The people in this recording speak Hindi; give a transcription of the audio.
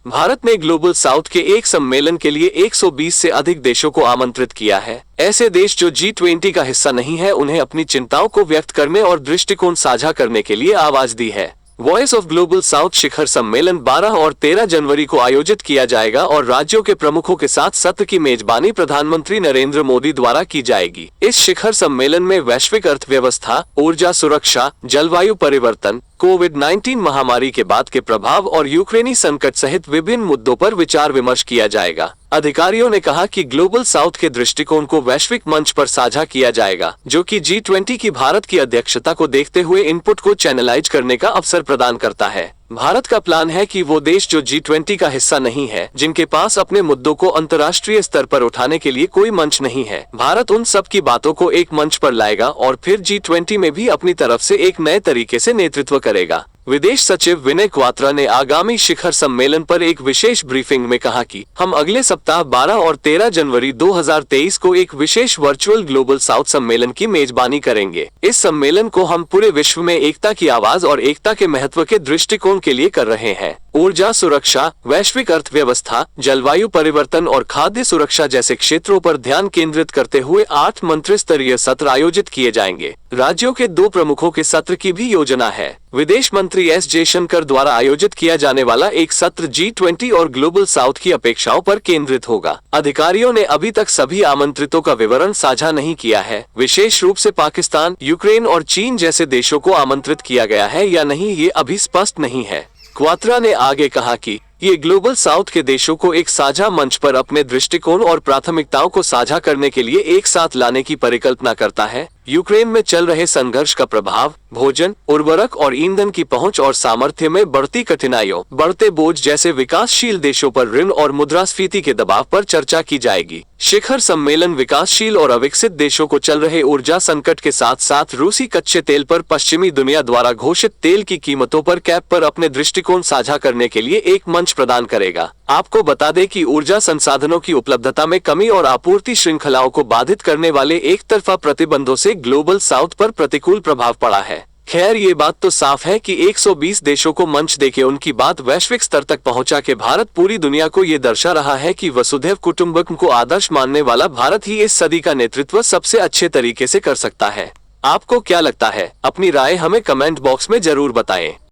भारत ने ग्लोबल साउथ के एक सम्मेलन के लिए 120 से अधिक देशों को आमंत्रित किया है। ऐसे देश जो G20 का हिस्सा नहीं है, उन्हें अपनी चिंताओं को व्यक्त करने और दृष्टिकोण साझा करने के लिए आवाज दी है। वॉइस ऑफ ग्लोबल साउथ शिखर सम्मेलन 12 और 13 जनवरी को आयोजित किया जाएगा और राज्यों के प्रमुखों के साथ सत्र की मेजबानी प्रधानमंत्री नरेंद्र मोदी द्वारा की जाएगी। इस शिखर सम्मेलन में वैश्विक अर्थव्यवस्था, ऊर्जा सुरक्षा, जलवायु परिवर्तन, कोविड-19 महामारी के बाद के प्रभाव और यूक्रेनी संकट सहित विभिन्न मुद्दों पर विचार विमर्श किया जाएगा। अधिकारियों ने कहा कि ग्लोबल साउथ के दृष्टिकोण को वैश्विक मंच पर साझा किया जाएगा, जो कि G20 की भारत की अध्यक्षता को देखते हुए इनपुट को चैनलाइज करने का अवसर प्रदान करता है। भारत का प्लान है कि वो देश जो G20 का हिस्सा नहीं है, जिनके पास अपने मुद्दों को अंतर्राष्ट्रीय स्तर पर उठाने के लिए कोई मंच नहीं है, भारत उन सब की बातों को एक मंच पर लाएगा और फिर G20 में भी अपनी तरफ से एक नए तरीके से नेतृत्व करेगा। विदेश सचिव विनय क्वात्रा ने आगामी शिखर सम्मेलन पर एक विशेष ब्रीफिंग में कहा कि हम अगले सप्ताह 12 और 13 जनवरी 2023 को एक विशेष वर्चुअल ग्लोबल साउथ सम्मेलन की मेजबानी करेंगे। इस सम्मेलन को हम पूरे विश्व में एकता की आवाज और एकता के महत्व के दृष्टिकोण के लिए कर रहे हैं। ऊर्जा सुरक्षा, वैश्विक अर्थव्यवस्था, जलवायु परिवर्तन और खाद्य सुरक्षा जैसे क्षेत्रों पर ध्यान केंद्रित करते हुए 8 मंत्री स्तरीय सत्र आयोजित किए जाएंगे। राज्यों के 2 प्रमुखों के सत्र की भी योजना है। विदेश मंत्री एस जयशंकर द्वारा आयोजित किया जाने वाला एक सत्र G20 और ग्लोबल साउथ की अपेक्षाओं पर केंद्रित होगा। अधिकारियों ने अभी तक सभी आमंत्रितों का विवरण साझा नहीं किया है। विशेष रूप से पाकिस्तान, यूक्रेन और चीन जैसे देशों को आमंत्रित किया गया है या नहीं, ये अभी स्पष्ट नहीं है। क्वात्रा ने आगे कहा कि ये ग्लोबल साउथ के देशों को एक साझा मंच पर अपने दृष्टिकोण और प्राथमिकताओं को साझा करने के लिए एक साथ लाने की परिकल्पना करता है। यूक्रेन में चल रहे संघर्ष का प्रभाव, भोजन, उर्वरक और ईंधन की पहुंच और सामर्थ्य में बढ़ती कठिनाइयों, बढ़ते बोझ जैसे विकासशील देशों पर ऋण और मुद्रास्फीति के दबाव पर चर्चा की जाएगी। शिखर सम्मेलन विकासशील और अविकसित देशों को चल रहे ऊर्जा संकट के साथ साथ रूसी कच्चे तेल पर पश्चिमी दुनिया द्वारा घोषित तेल की कीमतों पर कैप पर अपने दृष्टिकोण साझा करने के लिए एक मंच प्रदान करेगा। आपको बता दें कि ऊर्जा संसाधनों की उपलब्धता में कमी और आपूर्ति श्रृंखलाओं को बाधित करने वाले एक तरफा प्रतिबंधों से ग्लोबल साउथ पर प्रतिकूल प्रभाव पड़ा है। खैर, ये बात तो साफ है कि 120 देशों को मंच देके उनकी बात वैश्विक स्तर तक पहुंचा के भारत पूरी दुनिया को ये दर्शा रहा है कि वसुधैव कुटुंबकम को आदर्श मानने वाला भारत ही इस सदी का नेतृत्व सबसे अच्छे तरीके से कर सकता है। आपको क्या लगता है? अपनी राय हमें कमेंट बॉक्स में जरूर बताएं।